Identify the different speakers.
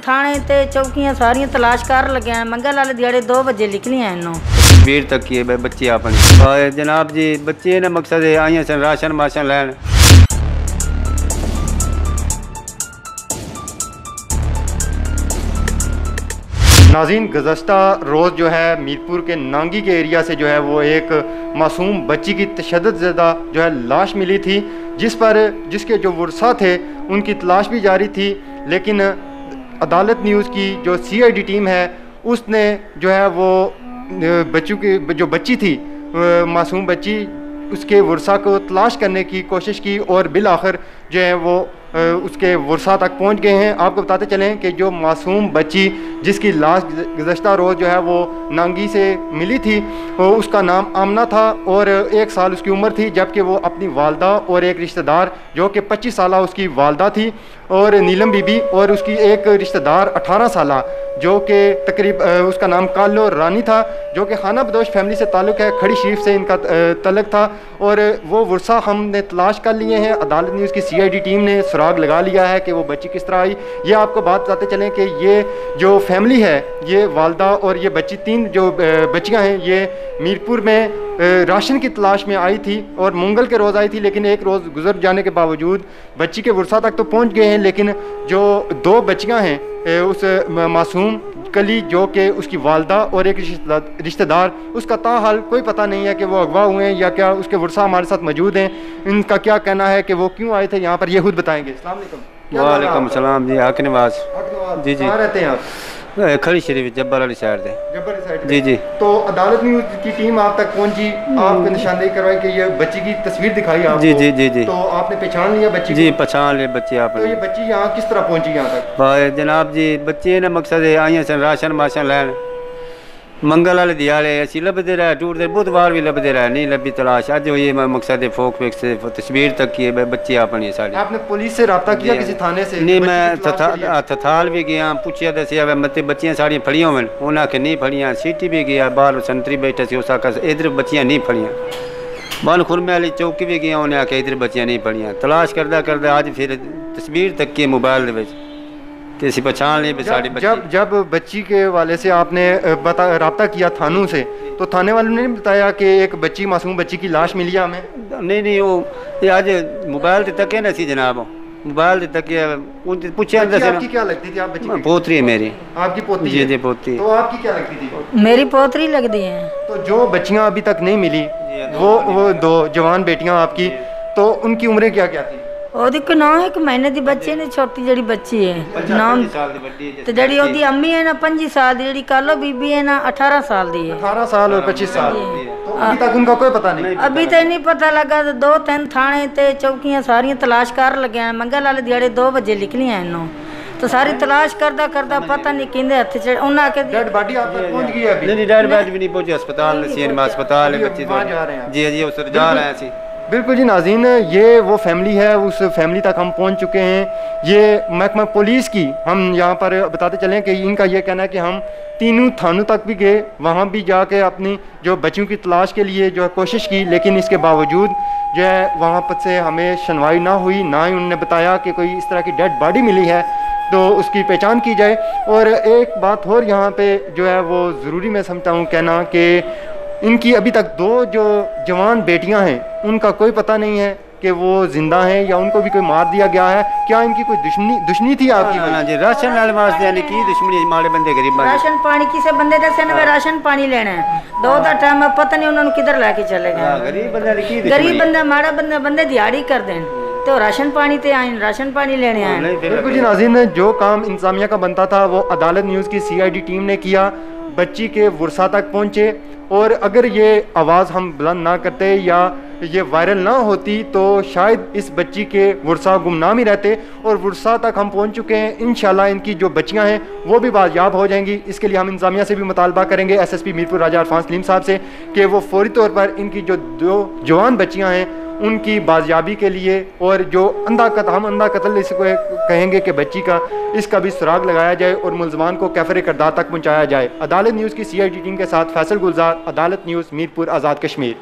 Speaker 1: थाने ते चौकियां सारियां तलाश कर लगे मंगल वाले दिहाड़े 2 बजे निकलियां इन्हों
Speaker 2: वीर तक की बच्चे अपनी जनाब जी बच्चे ने मकसद आई सन राशन माशन लैन।
Speaker 3: नाज़रीन गुज़श्ता रोज़ जो है मीरपुर के नांगी के एरिया से जो है वो एक मासूम बच्ची की तशद्दुद ज़दा जो है लाश मिली थी, जिसके जो वर्सा थे उनकी तलाश भी जारी थी, लेकिन अदालत न्यूज़ की जो CID टीम है उसने जो है वो बच्चों की जो बच्ची थी मासूम बच्ची उसके वर्सा को तलाश करने की कोशिश की और बिल आखिर जो है वो उसके वर्सा तक पहुंच गए हैं। आपको बताते चलें कि जो मासूम बच्ची जिसकी लाश गुज़श्ता रोज़ जो है वो नांगी से मिली थी उसका नाम आमना था और 1 साल उसकी उम्र थी, जबकि वो अपनी वालदा और एक रिश्तेदार जो कि 25 साल उसकी वालदा थी और नीलम बीबी और उसकी एक रिश्तेदार 18 साल जो कि तकरीब उसका नाम कालो रानी था, जो कि खाना बदोश फैमिली से ताल्लुक़ है, खड़ी शरीफ से इनका तल्लुक़ था और वो वर्सा हमने तलाश कर लिए हैं। अदालत न्यूज़ की CID टीम ने सुराग लगा लिया है कि वो बच्ची किस तरह आई। ये आपको बात बताते चलें कि ये जो फैमिली है ये वालदा और ये बच्ची 3 जो बच्चियाँ हैं ये मीरपुर में राशन की तलाश में आई थी और मंगल के रोज़ आई थी, लेकिन एक रोज़ गुजर जाने के बावजूद बच्ची के वर्सा तक तो पहुंच गए हैं, लेकिन जो 2 बच्चियां हैं उस मासूम कली जो कि उसकी वालदा और एक रिश्तेदार उसका ताहाल कोई पता नहीं है कि वो अगवा हुए हैं या क्या उसके वर्सा हमारे साथ मौजूद हैं। इनका क्या कहना है कि वो क्यों आए थे यहाँ पर, ये खुद बताएंगे। अस्सलाम वालेकुम।
Speaker 2: वालेकुम सलाम जी। हक नवाज जी जी।
Speaker 3: कहाँ रहते हैं आप?
Speaker 2: खड़ी शरीफ जब्बर वाली साइड से।
Speaker 3: जब्बर साइड
Speaker 2: जी जी।
Speaker 3: तो अदालत न्यूज़ की टीम आप तक पहुंची, आपको निशानदेही करवाई कि ये बच्ची की तस्वीर दिखाई आपको।
Speaker 2: जी जी जी जी।
Speaker 3: तो आपने पहचान लिया बच्ची
Speaker 2: जी पहचान लिया बच्ची आप।
Speaker 3: तो ये बच्ची यहाँ किस तरह पहुंची यहाँ तक?
Speaker 2: जनाब जी बच्चे ने मकसद आई सन राशन माशन लैन मंगल वाले दिहाड़े असी लभते रहे टूटते बुधवार भी लभते रहे नहीं लभी तलाश अज हुई मकसद फोक फिक्स तस्वीर तक की बच्ची अपनी साड़ी।
Speaker 3: आपने पुलिस से रब्ता किया किसी थाने से?
Speaker 2: नहीं मैं थथाल भी गया पूछा दसिया मत बच्चियां साड़ियाँ फड़ियां हुए उन्हें आखे नहीं फड़ियां, सीटी भी गया बाहर संतरी बैठे से उस आखा इधर बच्चियां नहीं फड़ियां, बन खुरमे वाली चौकी भी गया उन्हें आखे इधर बच्चियां नहीं फड़ियां। तलाश करदा करदा अज फिर तस्वीर तक की मोबाइल ते पहचान ली साड़ी बच्ची। जब
Speaker 3: बच्ची के वाले से आपने रब्ता किया थानों से तो थाने वालों ने बताया कि एक बच्ची मासूम बच्ची की लाश मिली हमें?
Speaker 2: नहीं वो आज मोबाइल तक ना सी जनाब, मोबाइल तक पूछा।
Speaker 3: आपकी क्या लगती थी? आप बच्ची
Speaker 2: पोतरी है मेरी।
Speaker 3: आपकी पोती?
Speaker 2: जी जी पोती।
Speaker 3: तो आपकी क्या लगती थी?
Speaker 1: मेरी पोतरी लगती है।
Speaker 3: तो जो बच्चियां अभी तक नहीं मिली वो 2 जवान बेटियां आपकी, तो उनकी उम्रें क्या क्या थी?
Speaker 1: ओदी को 9 महीने की बच्ची ने, छोटी जड़ी बच्ची है नाम तो जड़ी ओदी अम्मी है ना 25 साल दी, जड़ी कालो बीबी है ना 18 साल दी है।
Speaker 3: 18 साल और 25 साल। तो अभी तक उनका कोई पता नहीं?
Speaker 1: अभी तो नहीं पता लगा। 2-3 थाने ते चौकियां सारियां तलाश कर लगे मंगल वाले दिहाड़े 2 बजे निकलियां इन्हों तो सारी तलाश करदा करदा पता नहीं किंदे हथ च उन्हें के
Speaker 3: डेड बॉडी आप तक पहुंच गई है? अभी
Speaker 2: नहीं डेड बॉडी भी नहीं पहुंची, अस्पताल अस्पताल है बच्ची
Speaker 3: वहां जा रहे हैं।
Speaker 2: जी जी उस जा रहे हैं।
Speaker 3: बिल्कुल जी नाज़रीन, ये वो फैमिली है, उस फैमिली तक हम पहुंच चुके हैं। ये महकमा पुलिस की हम यहाँ पर बताते चलें कि इनका ये कहना है कि हम 3 थानों तक भी गए, वहाँ भी जाके अपनी जो बच्चियों की तलाश के लिए जो है कोशिश की, लेकिन इसके बावजूद जो है वहाँ पर से हमें सुनवाई ना हुई, ना ही उन्होंने बताया कि कोई इस तरह की डेड बॉडी मिली है तो उसकी पहचान की जाए। और एक बात और यहाँ पे जो है वो ज़रूरी मैं समझता हूँ कहना कि इनकी अभी तक 2 जो जवान बेटियां हैं उनका कोई पता नहीं है कि वो जिंदा हैं या उनको भी कोई मार दिया गया है। क्या इनकी कोई दुश्मनी थी आपकी?
Speaker 2: जी राशन वाले वास्ते यानी की दुश्मनी माड़े बंदे गरीब
Speaker 1: राशन पानी किसे बंदे दसे ने राशन पानी लेना है 2 दा टाइम में पता नहीं उन्होंने किधर लेके चले गए। गरीब बंदा माड़ा बंदा बंदे दिहाड़ी कर दें तो राशन पानी ते आए राशन पानी लेने आए।
Speaker 3: बिल्कुल जी नाज़रीन, जो काम इंतजामिया का बनता था वो अदालत न्यूज़ की CID टीम ने किया, बच्ची के वर्सा तक पहुँचे और अगर ये आवाज़ हम बुलंद ना करते या ये वायरल ना होती तो शायद इस बच्ची के वर्सा गुमनाम ही रहते। और वर्सा तक हम पहुंच चुके हैं। इंशाल्लाह इनकी जो बच्चियां हैं वो भी बाजियाब हो जाएंगी। इसके लिए हम इंतजामिया से भी मुतालबा करेंगे SSP मीरपुर राजा अरफान सलीम साहब से कि वो फौरी तौर पर इनकी जो 2 जवान बच्चियाँ हैं उनकी बाजियाबी के लिए और जो अंधा कत्ल इसको कहेंगे कि बच्ची का, इसका भी सुराग लगाया जाए और मुलजमान को कैफरे करदार तक पहुँचाया जाए। अदालत न्यूज़ की CID टीम के साथ फैसल गुलजार, अदालत न्यूज़ मीरपुर आज़ाद कश्मीर।